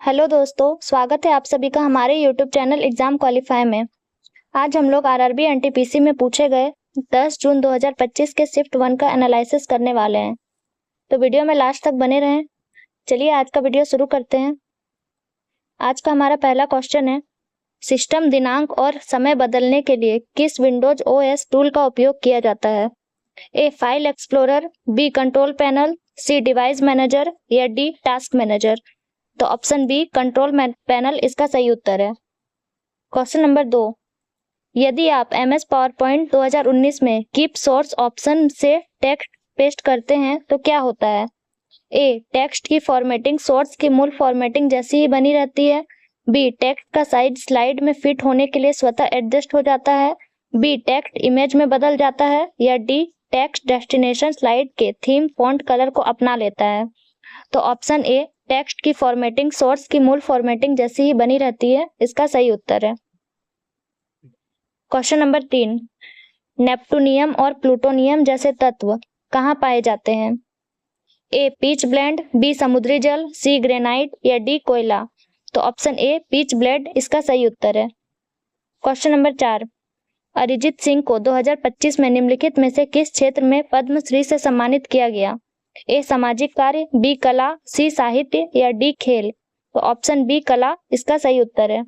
Hello दोस्तों, स्वागत है आप सभी का हमारे यूट्यूब चैनल एग्जाम क्वालिफाई में। आज हम लोग आरआरबी एनटीपीसी में पूछे गए 10 जून 2025 के शिफ्ट 1 का एनालिसिस करने वाले हैं। तो वीडियो में लास्ट तक बने रहें। चलिए आज का वीडियो शुरू करते हैं। आज का हमारा पहला क्वेश्चन है, सिस्टम दिनांक और समय बदलने के लिए किस विंडोज ओएस टूल का उपयोग किया जाता है? A file explorer, B control panel, C device manager या डी टास्क मैनेजर। तो ऑप्शन बी कंट्रोल पैनल इसका सही उत्तर है। क्वेश्चन नंबर 2, यदि आप एमएस पावर पॉइंट 2019 में कीप सोर्स ऑप्शन से टेक्स्ट पेस्ट करते हैं तो क्या होता है? ए टेक्स्ट की फॉर्मेटिंग सोर्स की मूल फॉर्मेटिंग जैसी ही बनी रहती है, बी टेक्स्ट का साइज स्लाइड में फिट होने के लिए स्वतः एडजस्ट हो जाता है, बी टेक्स्ट इमेज में बदल जाता है या डी टेक्स्ट डेस्टिनेशन स्लाइड के थीम फॉन्ट कलर को अपना लेता है। तो ऑप्शन ए टेक्स्ट की फॉर्मेटिंग सोर्स की मूल फॉर्मेटिंग जैसी ही बनी रहती है, इसका सही उत्तर है। क्वेश्चन नंबर 3, नेप्टूनियम और प्लूटोनियम जैसे तत्व कहाँ पाए जाते हैं? ए पीच ब्लेंड, बी समुद्री जल, सी ग्रेनाइट या डी कोयला। तो ऑप्शन ए पीच ब्लेंड इसका सही उत्तर है। क्वेश्चन नंबर 4, अरिजीत सिंह को 2025 में निम्नलिखित में से किस क्षेत्र में पद्मश्री से सम्मानित किया गया? ए सामाजिक कार्य, बी कला, सी साहित्य या डी खेल। तो ऑप्शन बी कला इसका सही उत्तर है।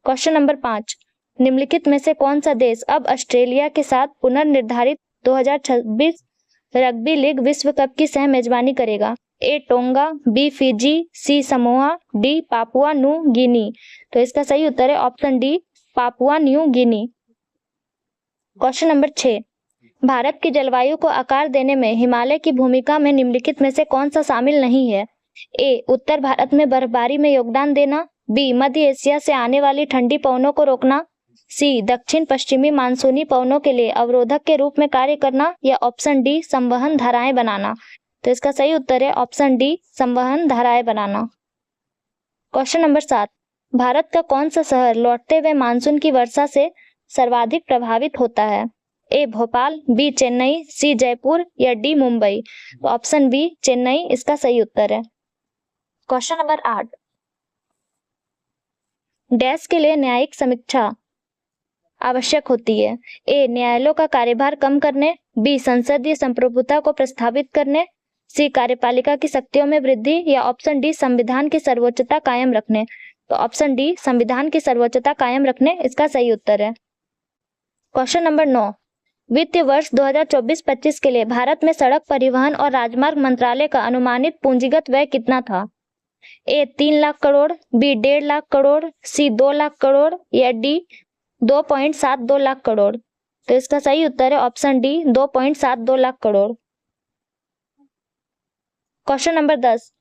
क्वेश्चन नंबर 5, निम्नलिखित में से कौन सा देश अब ऑस्ट्रेलिया के साथ पुनर्निर्धारित 2026 रग्बी लीग विश्व कप की सह मेजबानी करेगा? A Tonga, B Fiji, C Samoa, D Papua New Guinea. तो इसका सही उत्तर है option D Papua New Guinea. Question number 6, Bharat की जलवायु को आकार देने में हिमालय की भूमिका में निम्नलिखित में से कौन सा शामिल नहीं है? ए उत्तर भारत में बर्फबारी में योगदान देना, बी मध्य एशिया से आने वाली ठंडी पवनों को रोकना, सी दक्षिण पश्चिमी मानसूनी पवनों के लिए अवरोधक के रूप में कार्य करना या ऑप्शन डी संवहन धाराएं बनाना। तो इसका सही उत्तर है ऑप्शन डी संवहन धाराएं बनाना। क्वेश्चन नंबर 7, भारत का कौन सा शहर लौटते हुए मानसून की वर्षा से सर्वाधिक प्रभावित होता है? ए भोपाल, बी चेन्नई, सी जयपुर या डी मुंबई। तो ऑप्शन बी चेन्नई इसका सही उत्तर है। क्वेश्चन नंबर 8, डैश के लिए न्यायिक समीक्षा आवश्यक होती है? ए न्यायालयों का कार्यभार कम करने, बी संसदीय संप्रभुता को प्रस्तावित करने, सी कार्यपालिका की शक्तियों में वृद्धि या ऑप्शन डी संविधान की सर्वोच्चता कायम रखने। तो ऑप्शन डी संविधान की सर्वोच्चता कायम रखने इसका सही उत्तर है। क्वेश्चन नंबर 9, वित्तीय वर्ष 2024-25 के लिए भारत में सड़क परिवहन और राजमार्ग मंत्रालय का अनुमानित पूंजीगत व्यय कितना था? ए 3 लाख करोड़, बी 1.5 लाख करोड़, सी 2 लाख करोड़ या डी 2.72 लाख करोड़। तो इसका सही उत्तर है option D 2.72 lakh crore. Question number 10,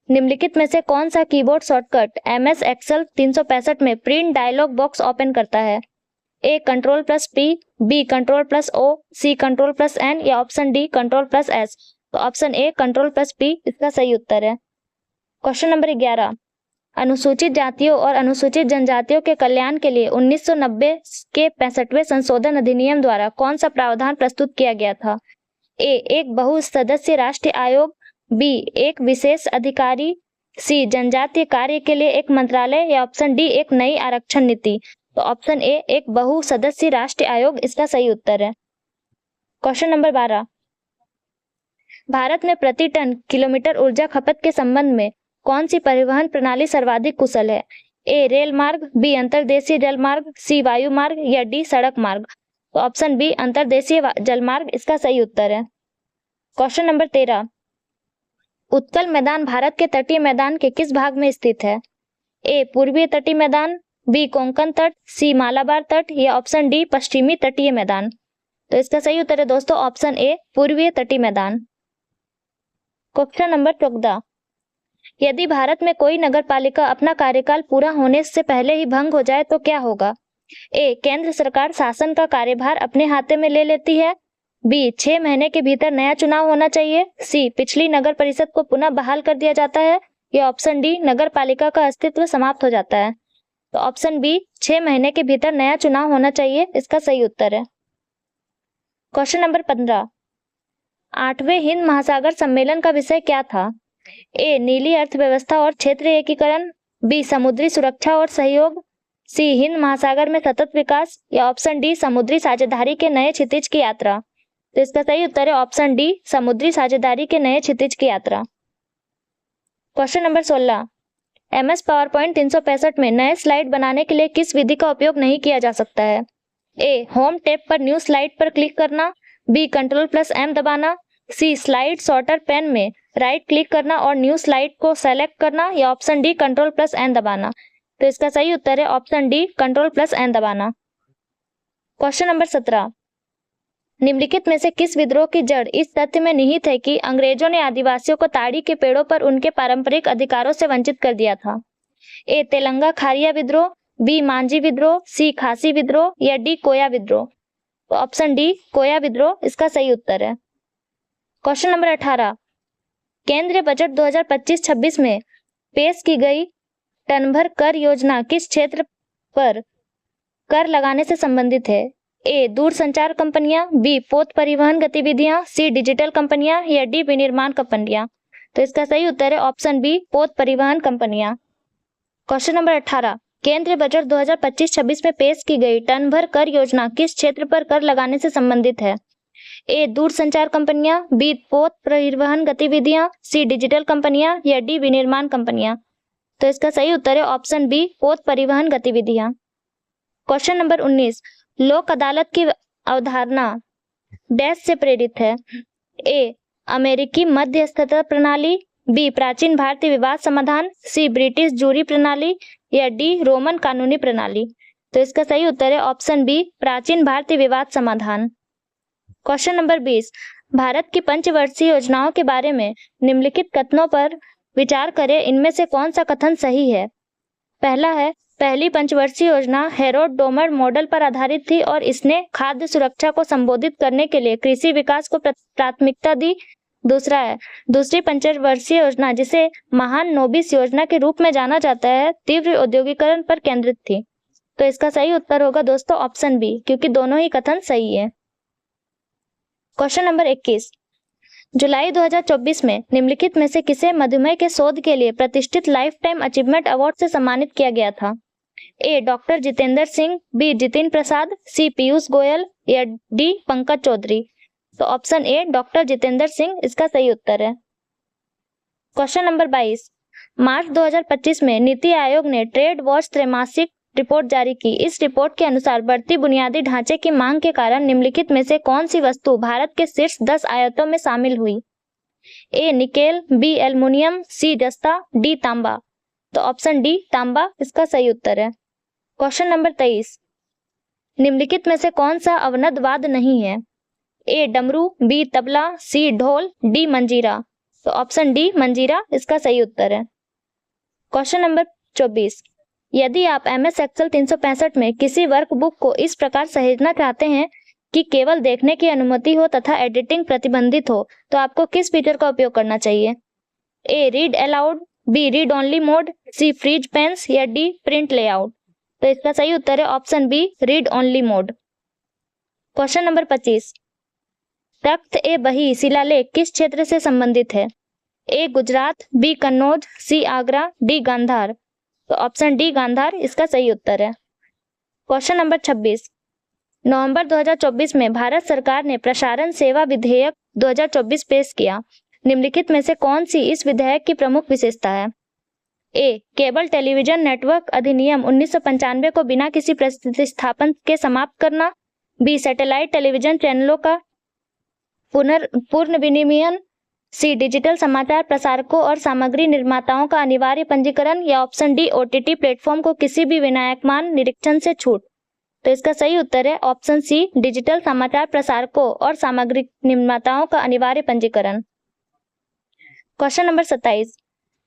निम्नलिखित में से कौन सा कीबोर्ड शॉर्टकट एमएस एक्सेल 365 में प्रिंट डायलॉग बॉक्स ओपन करता है? A control plus P, B control plus O, C control plus N या option D control plus S. तो option A control plus P इसका सही उत्तर है। क्वेश्चन नंबर 11, अनुसूचित जातियों और अनुसूचित जनजातियों के कल्याण के लिए 1990 के 65वें संशोधन अधिनियम द्वारा कौन सा प्रावधान प्रस्तुत किया गया था? ए एक बहुसदस्यीय राष्ट्रीय आयोग, बी एक विशेष अधिकारी, सी जनजातीय कार्य के लिए एक मंत्रालय या ऑप्शन डी एक नई आरक्षण नीति। तो ऑप्शन ए एक बहुसदस्यीय राष्ट्रीय आयोग इसका सही उत्तर है। क्वेश्चन नंबर 12, भारत में प्रति टन किलोमीटर ऊर्जा खपत के संबंध में कौन सी परिवहन प्रणाली सर्वाधिक कुशल है? ए रेल मार्ग, बी अंतर्देशीय जल मार्ग, सी वायु मार्ग या डी सड़क मार्ग। तो ऑप्शन बी अंतर्देशीय जल मार्ग इसका सही उत्तर है। क्वेश्चन नंबर 13, उत्कल मैदान भारत के तटीय मैदान के किस भाग में स्थित है? ए पूर्वीय तटीय मैदान, बी कोंकण तट, सी मालाबार तट या ऑप्शन डी पश्चिमी तटीय मैदान। तो इसका सही उत्तर है दोस्तों ऑप्शन ए पूर्वीय तटीय मैदान। क्वेश्चन नंबर 14, यदि भारत में कोई नगरपालिका अपना कार्यकाल पूरा होने से पहले ही भंग हो जाए तो क्या होगा? ए केंद्र सरकार शासन का कार्यभार अपने हाथे में ले लेती है, बी 6 महीने के भीतर नया चुनाव होना चाहिए, सी पिछली नगर परिषद को पुनः बहाल कर दिया जाता है या ऑप्शन डी नगर पालिका का अस्तित्व समाप्त हो जाता है। तो ऑप्शन बी 6 महीने के भीतर नया चुनाव होना चाहिए इसका सही उत्तर है। क्वेश्चन नंबर 15, 8वें हिंद महासागर सम्मेलन का विषय क्या था? ए नीली अर्थव्यवस्था और क्षेत्रीय एकीकरण, बी समुद्री सुरक्षा और सहयोग, सी हिंद महासागर में सतत विकास, या ऑप्शन डी समुद्री साझेदारी के नए क्षितिज की यात्रा। तो इसका सही उत्तर है ऑप्शन डी समुद्री साझेदारी के नए क्षितिज की यात्रा। क्वेश्चन नंबर 16, MS पावरपॉइंट 365 में नए स्लाइड बनाने के लिए किस विधि का उपयोग नहीं किया जा सकता है? ए होम टैब पर न्यू स्लाइड पर क्लिक करना, बी Ctrl+M दबाना, सी स्लाइड सॉर्टर पेन में राइट क्लिक करना और न्यू स्लाइड को सेलेक्ट करना, या ऑप्शन डी Ctrl+N दबाना। तो इसका सही उत्तर है ऑप्शन डी Ctrl+N दबाना। क्वेश्चन नंबर 17, निम्नलिखित में से किस विद्रोह की जड़ इस तथ्य में निहित है कि अंग्रेजों ने आदिवासियों को ताड़ी के पेड़ों पर उनके पारंपरिक अधिकारों से वंचित कर दिया था? ए तेलंगा खारिया विद्रोह, बी मांझी विद्रोह, सी खासी विद्रोह, या डी कोया विद्रोह। तो ऑप्शन डी कोया विद्रोह इसका सही उत्तर है। क्वेश्चन नंबर 18, केंद्रीय बजट 2025-26 में पेश की गई टन भर कर योजना किस क्षेत्र पर कर लगाने से संबंधित है? ए दूरसंचार कंपनियां, बी पोत परिवहन गतिविधियां, सी डिजिटल कंपनियां, या डी विनिर्माण कंपनियां। तो इसका सही उत्तर है ऑप्शन बी पोत परिवहन कंपनियां। क्वेश्चन नंबर 18, केंद्रीय बजट 2025-26 में पेश की गई टन भर कर योजना किस क्षेत्र पर कर लगाने से संबंधित है? ए दूरसंचार कंपनियां, बी पोत परिवहन गतिविधियां, सी डिजिटल कंपनियां, या डी विनिर्माण कंपनियां। तो इसका सही उत्तर है ऑप्शन बी पोत परिवहन गतिविधियां। क्वेश्चन नंबर 19, लोक अदालत की अवधारणा डैश से प्रेरित है? ए अमेरिकी मध्यस्थता प्रणाली, बी प्राचीन भारतीय विवाद समाधान, सी ब्रिटिश जूरी प्रणाली, या डी रोमन कानूनी प्रणाली। तो इसका सही उत्तर है ऑप्शन बी प्राचीन भारतीय विवाद समाधान। क्वेश्चन नंबर 20, भारत की पंचवर्षीय योजनाओं के बारे में निम्नलिखित कथनों पर विचार करें, इनमें से कौन सा कथन सही है? पहला है, पहली पंचवर्षीय योजना हेरोड डोमर मॉडल पर आधारित थी और इसने खाद्य सुरक्षा को संबोधित करने के लिए कृषि विकास को प्राथमिकता दी। दूसरा है, दूसरी पंचवर्षीय योजना जिसे महान नोबिस योजना के रूप में जाना जाता है, तीव्र औद्योगिकरण पर केंद्रित थी। तो इसका सही उत्तर होगा दोस्तों ऑप्शन बी, क्योंकि दोनों ही कथन सही है। क्वेश्चन नंबर 21, जुलाई 2024 में निम्नलिखित में से किसे मधुमेह के शोध के लिए प्रतिष्ठित लाइफ टाइम अचीवमेंट अवार्ड से सम्मानित किया गया था? ए डॉक्टर जितेंद्र सिंह, बी जितिन प्रसाद, सी पीयूष गोयल, या डी पंकज चौधरी। तो ऑप्शन ए डॉक्टर जितेंद्र सिंह इसका सही उत्तर है। क्वेश्चन नंबर 22, मार्च 2025 में नीति आयोग ने ट्रेड वॉच त्रैमासिक रिपोर्ट जारी की। इस रिपोर्ट के अनुसार बढ़ती बुनियादी ढांचे की मांग के कारण निम्नलिखित में से कौन सी वस्तु भारत के शीर्ष 10 आयातों में शामिल हुई? ए निकेल, बी एल्युमिनियम, सी जस्ता, डी तांबा। तो ऑप्शन डी तांबा इसका सही उत्तर है। क्वेश्चन नंबर 23, निम्नलिखित में से कौन सा अवनदवाद नहीं है? ए डमरू, बी तबला, सी ढोल, डी मंजीरा। तो ऑप्शन डी मंजीरा इसका सही उत्तर है। क्वेश्चन नंबर 24, यदि आप MS एक्सेल 365 में किसी वर्कबुक को इस प्रकार सहेजना चाहते हैं कि केवल देखने की अनुमति हो तथा एडिटिंग प्रतिबंधित हो, तो आपको किस फीचर का उपयोग करना चाहिए? A read aloud, B read only mode, C freeze panes, या डी प्रिंट लेआउट। तो इसका सही उत्तर है option B read only mode. Question number 25, Takht i Bahi शिलालेख किस क्षेत्र से संबंधित है? A Gujarat, B Kannauj, C Agra, D Gandhara. तो ऑप्शन डी गांधार इसका सही उत्तर है। क्वेश्चन नंबर 26, नवंबर 2024 में भारत सरकार ने प्रसारण सेवा विधेयक 2024 पेश किया। निम्नलिखित में से कौन सी इस विधेयक की प्रमुख विशेषता है? ए केबल टेलीविजन नेटवर्क अधिनियम 1995 को बिना किसी प्रतिस्थापन के समाप्त करना, बी सैटेलाइट टेलीविजन चैनलों का पूर्ण विनियमन, सी डिजिटल समाचार प्रसारकों और सामग्री निर्माताओं का अनिवार्य पंजीकरण, या ऑप्शन डी OTT प्लेटफॉर्म को किसी भी विनायकमान निरीक्षण से छूट। तो इसका सही उत्तर है ऑप्शन सी डिजिटल समाचार प्रसारकों और सामग्री निर्माताओं का अनिवार्य पंजीकरण। क्वेश्चन नंबर 27,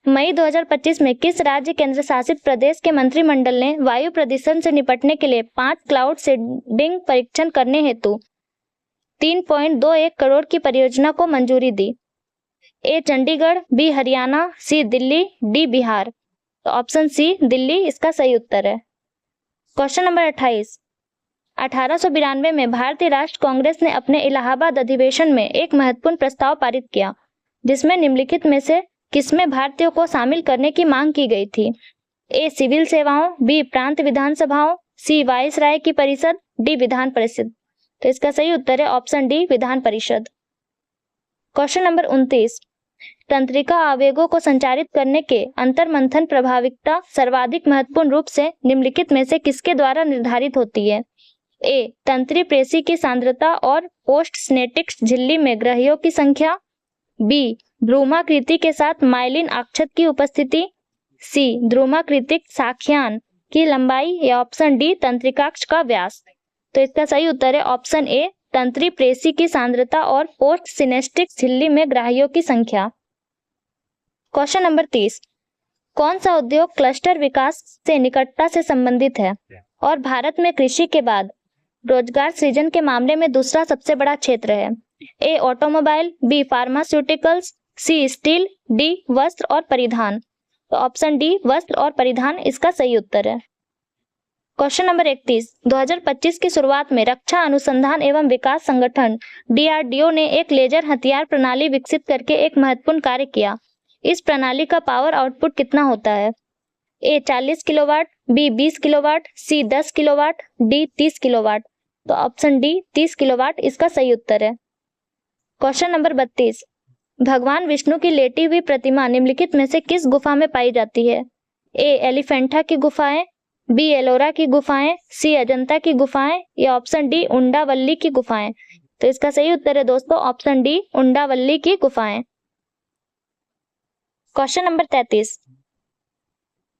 मई 2025 में किस राज्य केंद्र शासित प्रदेश के मंत्रिमंडल ने वायु प्रदूषण से निपटने के लिए 5 क्लाउड सीडिंग परीक्षण करने हेतु 3.21 करोड़ की परियोजना को मंजूरी दी? ए चंडीगढ़, बी हरियाणा, सी दिल्ली, डी बिहार। तो ऑप्शन सी दिल्ली इसका सही उत्तर है। क्वेश्चन नंबर 28, 1892 में भारतीय राष्ट्र कांग्रेस ने अपने इलाहाबाद अधिवेशन में एक महत्वपूर्ण प्रस्ताव पारित किया, जिसमें निम्नलिखित में से किसमें भारतीयों को शामिल करने की मांग की गई थी? ए सिविल सेवाओं, बी प्रांत विधानसभाओं, सी वायसराय की परिषद, डी विधान परिषद। तो इसका सही उत्तर है option D Vidhan Parishad. Question number 29, तंत्रिका आवेगों को संचारित करने के अंतर मंथन प्रभाविकता सर्वाधिक महत्वपूर्ण रूप से निम्नलिखित में से किसके द्वारा निर्धारित होती है? ए तंत्री प्रेसी की सांद्रता और पोस्ट सिनेप्टिक झिल्ली में ग्रहियों की संख्या, बी ध्रुमाकृति के साथ माइलिन अक्षत की उपस्थिति, सी ध्रुमाकृतिक शाखियान की लंबाई, या ऑप्शन डी तंत्रिकाक्ष का व्यास। तो इसका सही उत्तर है ऑप्शन ए तंत्री प्रेसी की सांद्रता और पोस्ट सिनेप्टिक झिल्ली में ग्राहियों की संख्या। क्वेश्चन नंबर 30, कौन सा उद्योग क्लस्टर विकास से निकटता से संबंधित है और भारत में कृषि के बाद रोजगार सृजन के मामले में दूसरा सबसे बड़ा क्षेत्र है? ए ऑटोमोबाइल, बी फार्मास्यूटिकल्स, सी स्टील, डी वस्त्र और परिधान। तो ऑप्शन डी वस्त्र और परिधान इसका सही उत्तर है। क्वेश्चन नंबर 31, 2025 की शुरुआत में रक्षा अनुसंधान एवं विकास संगठन DRDO ने एक लेजर हथियार प्रणाली विकसित करके एक महत्वपूर्ण कार्य किया। इस प्रणाली का पावर आउटपुट कितना होता है? ए 40 किलोवाट, बी 20 किलोवाट, सी 10 किलोवाट, डी 30 किलोवाट। तो ऑप्शन डी 30 किलोवाट इसका सही उत्तर है। क्वेश्चन नंबर 32, भगवान विष्णु की लेटी हुई प्रतिमा निम्नलिखित में से किस गुफा में पाई जाती है? ए एलिफेंटा की गुफाएं, बी एलोरा की गुफाएं, सी अजंता की गुफाएं, या ऑप्शन डी उंडावल्ली की गुफाएं। तो इसका सही उत्तर है दोस्तों ऑप्शन डी उंडावल्ली की गुफाएं। क्वेश्चन नंबर 33,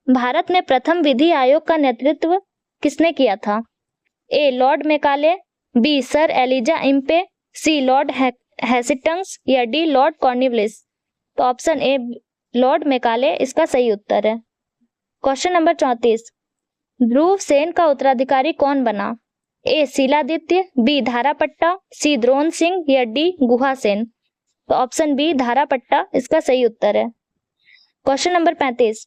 भारत में प्रथम विधि आयोग का नेतृत्व किसने किया था? A lord Macaulay, B sir Elijah Impey, C lord Hastings, या डी लॉर्ड कॉर्नवालिस। तो ऑप्शन ए लॉर्ड मैकाले इसका सही उत्तर है। क्वेश्चन नंबर 34, ध्रुव सेन का उत्तराधिकारी कौन बना? ए शीलादित्य, बी धारापट्टा, सी द्रोण सिंह, या डी गुहा सेन। तो ऑप्शन बी धारापट्टा इसका सही उत्तर है। क्वेश्चन नंबर 35,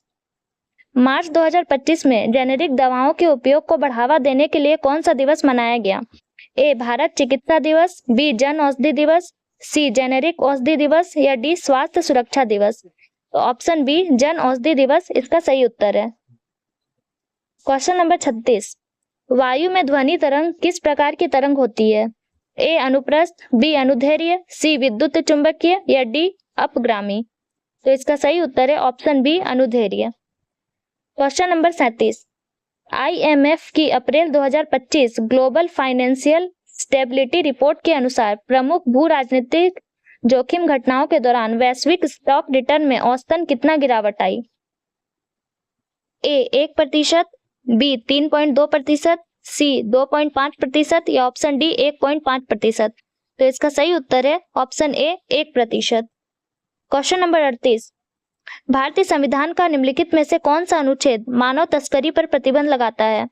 मार्च 2025 में जेनेरिक दवाओं के उपयोग को बढ़ावा देने के लिए कौन सा दिवस मनाया गया? ए भारत चिकित्सा दिवस, बी जन औषधि दिवस, सी जेनेरिक औषधि दिवस, या डी स्वास्थ्य सुरक्षा दिवस। तो ऑप्शन बी जन औषधि दिवस इसका सही उत्तर है। क्वेश्चन नंबर 36, वायु में ध्वनि तरंग किस प्रकार की तरंग होती है? ए अनुप्रस्थ, बी अनुदैर्ध्य, सी विद्युत चुंबकीय, या डी अपगामी। तो इसका सही उत्तर है ऑप्शन बी अनुदैर्ध्य। क्वेश्चन नंबर 37, IMF की अप्रैल 2025 ग्लोबल फाइनेंशियल स्टेबिलिटी रिपोर्ट के अनुसार प्रमुख भू राजनीतिक जोखिम घटनाओं के दौरान वैश्विक स्टॉक रिटर्न में औसतन कितना गिरावट आई? ए 1%, बी 3.2%, सी 2.5%, या ऑप्शन डी 1.5%। तो इसका सही उत्तर है ऑप्शन ए 1%। क्वेश्चन नंबर 38, भारतीय संविधान का निम्नलिखित में से कौन सा अनुच्छेद मानव तस्करी पर प्रतिबंध लगाता है?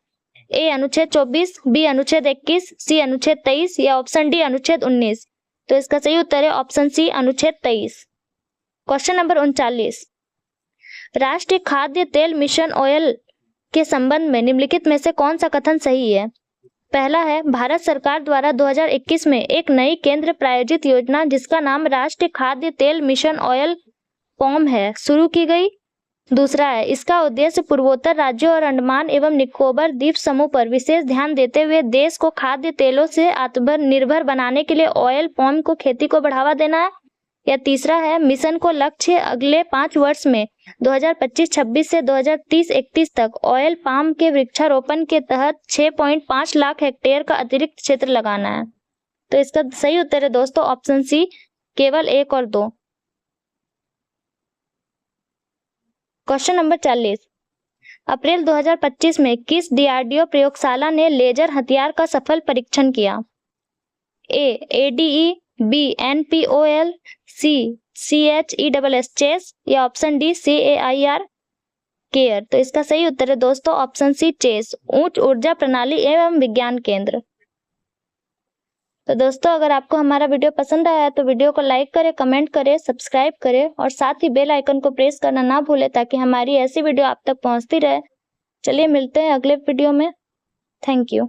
ए अनुच्छेद 24, बी अनुच्छेद 21, सी अनुच्छेद 23, या ऑप्शन डी अनुच्छेद 19। तो इसका सही उत्तर है ऑप्शन सी अनुच्छेद 23। क्वेश्चन नंबर 39, राष्ट्रीय खाद्य तेल मिशन ऑयल के संबंध में निम्नलिखित में से कौन सा कथन सही है? पहला है, भारत सरकार द्वारा 2021 में एक नई केंद्र प्रायोजित योजना जिसका नाम राष्ट्रीय खाद्य तेल मिशन ऑयल पॉम है शुरू की गई। दूसरा है, इसका उद्देश्य पूर्वोत्तर राज्यों और अंडमान एवं निकोबार द्वीप समूह पर विशेष ध्यान देते हुए देश को खाद्य तेलों से आत्मनिर्भर बनाने के लिए ऑयल पॉम को खेती को बढ़ावा देना है। या तीसरा है, मिशन को लक्ष्य अगले 5 वर्ष में 2025-26 से 2030-31 तक ऑयल पाम के वृक्षारोपण के तहत 6.5 लाख हेक्टेयर का अतिरिक्त क्षेत्र लगाना है। तो इसका सही उत्तर है दोस्तों ऑप्शन सी केवल 1 और 2। क्वेश्चन नंबर 40, अप्रैल 2025 में किस DRDO प्रयोगशाला ने लेजर हथियार का सफल परीक्षण किया? ए ADE, बी NPOL, सी CHESS चेस, या ऑप्शन डी CAIR केयर। तो इसका सही उत्तर है दोस्तों ऑप्शन सी चेस, उच्च ऊर्जा प्रणाली एवं विज्ञान केंद्र। तो दोस्तों अगर आपको हमारा वीडियो पसंद आया तो वीडियो को लाइक करें, कमेंट करें, सब्सक्राइब करें और साथ ही बेल आइकन को प्रेस करना ना भूलें ताकि हमारी ऐसी वीडियो आप तक पहुंचती रहे। चलिए मिलते हैं अगले वीडियो में। Thank you.